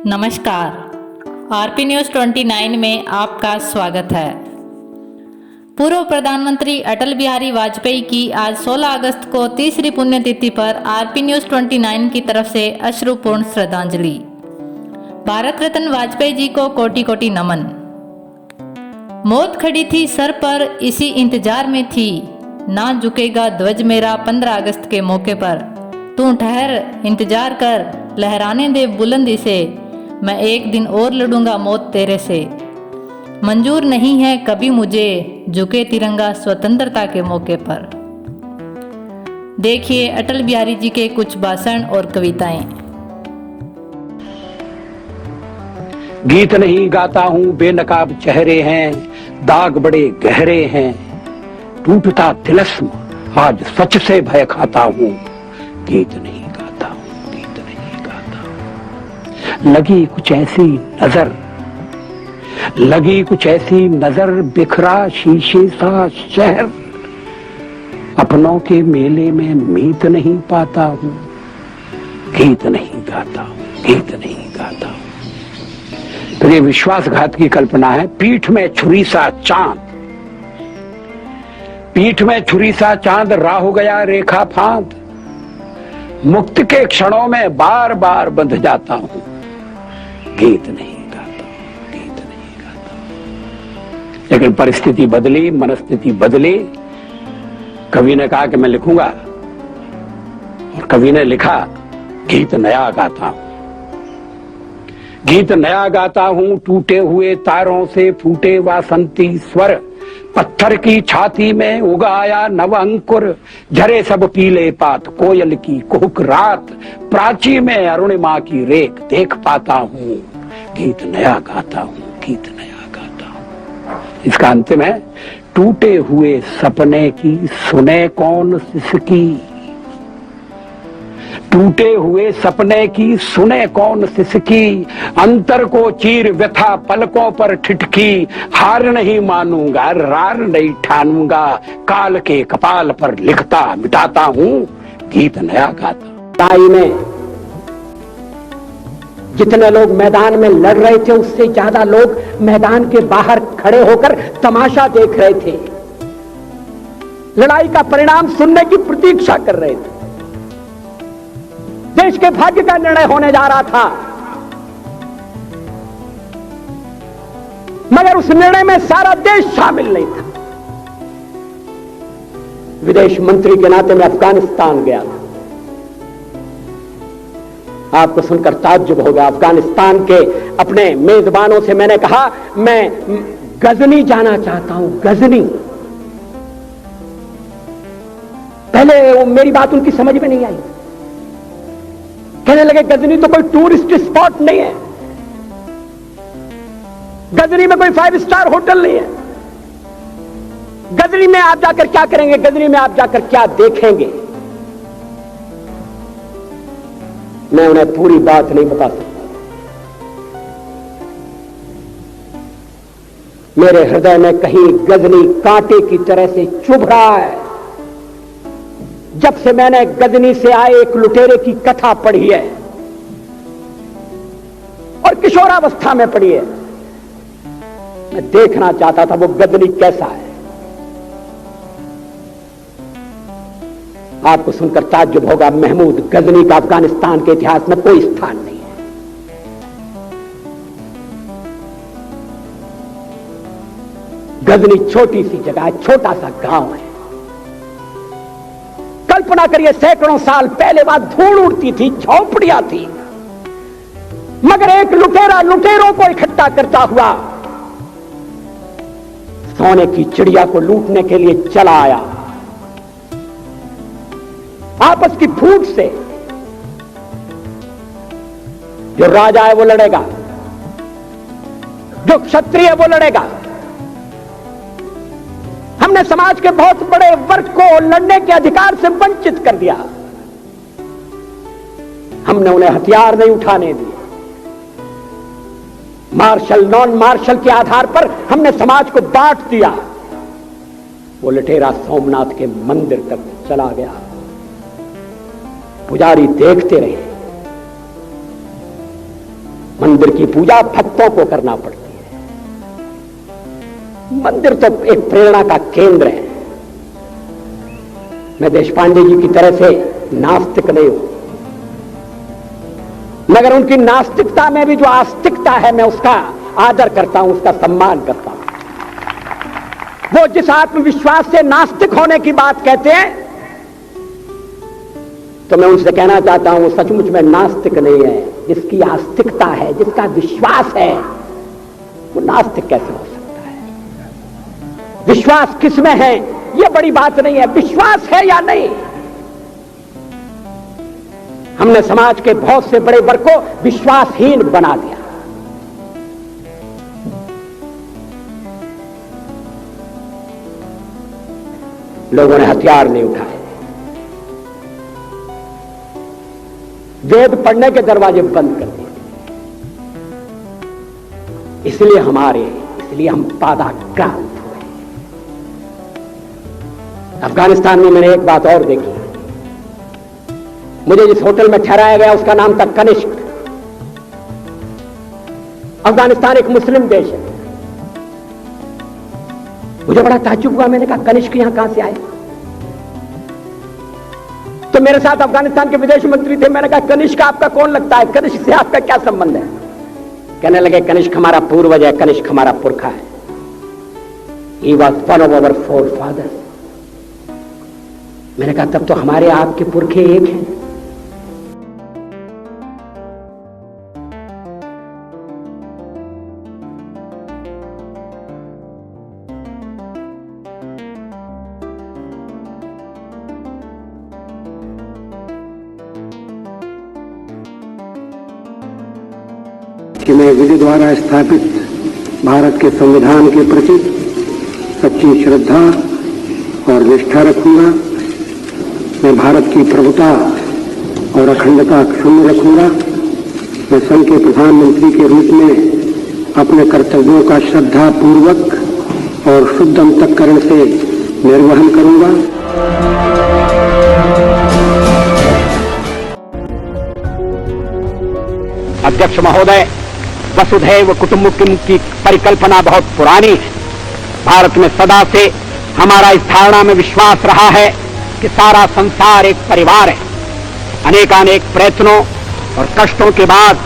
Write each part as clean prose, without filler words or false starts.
नमस्कार। RP news 29 में आपका स्वागत है। पूर्व प्रधानमंत्री अटल बिहारी वाजपेयी की आज 16 अगस्त को तीसरी पुण्यतिथि पर आरपी न्यूज़ 29 की तरफ से अश्रुपूर्ण श्रद्धांजलि। भारत रत्न वाजपेयी जी को कोटि कोटि नमन। मौत खड़ी थी सर पर, इसी इंतजार में थी, ना झुकेगा ध्वज मेरा 15 अगस्त के मौके पर। तू ठहर, इंतजार कर, लहराने दे बुलंदी से, मैं एक दिन और लड़ूंगा मौत तेरे से। मंजूर नहीं है कभी मुझे झुके तिरंगा स्वतंत्रता के मौके पर। देखिए अटल बिहारी जी के कुछ भाषण और कविताएं। गीत नहीं गाता हूँ, बेनकाब चेहरे हैं, दाग बड़े गहरे हैं, टूटता तिलस्म आज सच से भय खाता हूँ। गीत नहीं गाता हूँ, गीत नहीं गाता हूँ। लगी कुछ ऐसी नजर, बिखरा शीशे सा शहर, अपनों के मेले में मीत नहीं पाता हूँ। गीत नहीं गाता हूँ, गीत नहीं गाता हूँ। तो ये विश्वासघात की कल्पना है। पीठ में छुरी सा चांद, राह हो गया रेखा फांद, मुक्त के क्षणों में बार बार बंध जाता हूं। गीत नहीं गाता, गीत नहीं गाता। लेकिन परिस्थिति बदली, मनस्थिति बदली। कवि ने कहा कि मैं लिखूंगा, और कवि ने लिखा, गीत नया गाता हूं, गीत नया गाता हूं। टूटे हुए तारों से फूटे वासंती स्वर, पत्थर की छाती में उगाया नव अंकुर, झरे सब पीले पात, कोयल की कुहुक रात, प्राची में अरुणिमा की रेख देख पाता हूँ। गीत नया गाता हूँ, गीत नया गाता हूँ। इसका अंतिम है, टूटे हुए सपने की सुने कौन सिसकी, टूटे हुए सपने की सुने कौन सिसकी, अंतर को चीर व्यथा पलकों पर ठिठकी, हार नहीं मानूंगा, रार नहीं ठानूंगा, काल के कपाल पर लिखता मिटाता हूं, गीत नया गाता। ताई में जितने लोग मैदान में लड़ रहे थे, उससे ज्यादा लोग मैदान के बाहर खड़े होकर तमाशा देख रहे थे, लड़ाई का परिणाम सुनने की प्रतीक्षा कर रहे थे। देश के भाग्य का निर्णय होने जा रहा था, मगर उस निर्णय में सारा देश शामिल नहीं था। विदेश मंत्री के नाते मैं अफगानिस्तान गया था। आपको सुनकर ताज्जुब होगा। अफगानिस्तान के अपने मेजबानों से मैंने कहा, मैं गजनी जाना चाहता हूं, गजनी। पहले मेरी बात उनकी समझ में नहीं आई। कहने लगे, गजनी तो कोई टूरिस्ट स्पॉट नहीं है, गजनी में कोई 5 स्टार होटल नहीं है, गजनी में आप जाकर क्या करेंगे, गजनी में आप जाकर क्या देखेंगे। मैं उन्हें पूरी बात नहीं बता सकता। मेरे हृदय में कहीं गजनी कांटे की तरह से चुभ रहा है। जब से मैंने गजनी से आए एक लुटेरे की कथा पढ़ी है, और किशोरावस्था में पढ़ी है, मैं देखना चाहता था वो गजनी कैसा है। आपको सुनकर ताज्जुब होगा, महमूद गजनी का अफगानिस्तान के इतिहास में कोई स्थान नहीं है। गजनी छोटी सी जगह है, छोटा सा गांव है। कल्पना करिए, सैकड़ों साल पहले वहां धूल उड़ती थी, झोपड़ियां थी, मगर एक लुटेरा लुटेरों को इकट्ठा करता हुआ सोने की चिड़िया को लूटने के लिए चला आया। आपस की फूट से जो राजा है वो लड़ेगा, जो क्षत्रिय है वो लड़ेगा। हमने समाज के बहुत बड़े वर्ग को लड़ने के अधिकार से वंचित कर दिया। हमने उन्हें हथियार नहीं उठाने दिए। मार्शल नॉन मार्शल के आधार पर हमने समाज को बांट दिया। वो लुटेरा सोमनाथ के मंदिर तक चला गया, पुजारी देखते रहे, मंदिर की पूजा भक्तों को करना पड़ती है। मंदिर तो एक प्रेरणा का केंद्र है। मैं देशपांडे जी की तरह से नास्तिक नहीं हूं, मगर उनकी नास्तिकता में भी जो आस्तिकता है, मैं उसका आदर करता हूं, उसका सम्मान करता हूं। वो जिस आत्मविश्वास से नास्तिक होने की बात कहते हैं, तो मैं उनसे कहना चाहता हूं वो सचमुच में नास्तिक नहीं है। जिसकी आस्तिकता है, जिसका विश्वास है, वो नास्तिक कैसे हो सकता है? विश्वास किसमें है ये बड़ी बात नहीं है, विश्वास है या नहीं। हमने समाज के बहुत से बड़े वर्ग को विश्वासहीन बना दिया। लोगों ने हथियार नहीं उठाए, वेद पढ़ने के दरवाजे बंद कर दिए। इसलिए हम पादाक्रांत हुए। अफगानिस्तान में मैंने एक बात और देखी। मुझे जिस होटल में ठहराया गया उसका नाम था कनिष्क। अफगानिस्तान एक मुस्लिम देश है। मुझे बड़ा ताज्जुब हुआ, मैंने कहा कनिष्क यहां कहां से आए? तो मेरे साथ अफगानिस्तान के विदेश मंत्री थे। मैंने कहा कनिष्क आपका कौन लगता है? कनिष्क से आपका क्या संबंध है? कहने लगे कनिष्क हमारा पूर्वज है, कनिष्क हमारा पुरखा है। He was one of our forefathers। मैंने कहा तब तो हमारे आपके पुरखे एक हैं। कि मैं विधि द्वारा स्थापित भारत के संविधान के प्रति सच्ची श्रद्धा और निष्ठा रखूंगा। मैं भारत की प्रभुता और अखंडता अक्षुण्ण रखूंगा। मैं संघ के प्रधानमंत्री के रूप में अपने कर्तव्यों का श्रद्धा पूर्वक और शुद्ध अंतःकरण से निर्वहन करूंगा। अध्यक्ष महोदय, वसुधैव कुटुंबकम की परिकल्पना बहुत पुरानी है। भारत में सदा से हमारा इस धारणा में विश्वास रहा है कि सारा संसार एक परिवार है। अनेकानेक प्रयत्नों और कष्टों के बाद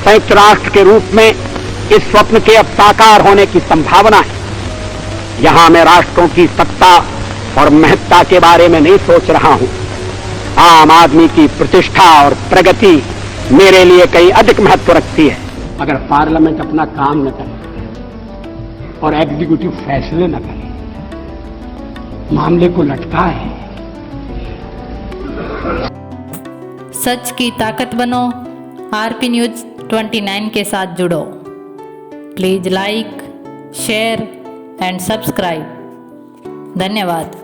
संयुक्त राष्ट्र के रूप में इस स्वप्न के अब साकार होने की संभावना है। यहां मैं राष्ट्रों की सत्ता और महत्ता के बारे में नहीं सोच रहा हूं। आम आदमी की प्रतिष्ठा और प्रगति मेरे लिए कहीं अधिक महत्व रखती है। अगर पार्लियामेंट अपना काम न करे और एग्जीक्यूटिव फैसले न करे, मामले को लटकाए। सच की ताकत बनो। आरपी न्यूज 29 के साथ जुड़ो। Please like, share and subscribe. धन्यवाद।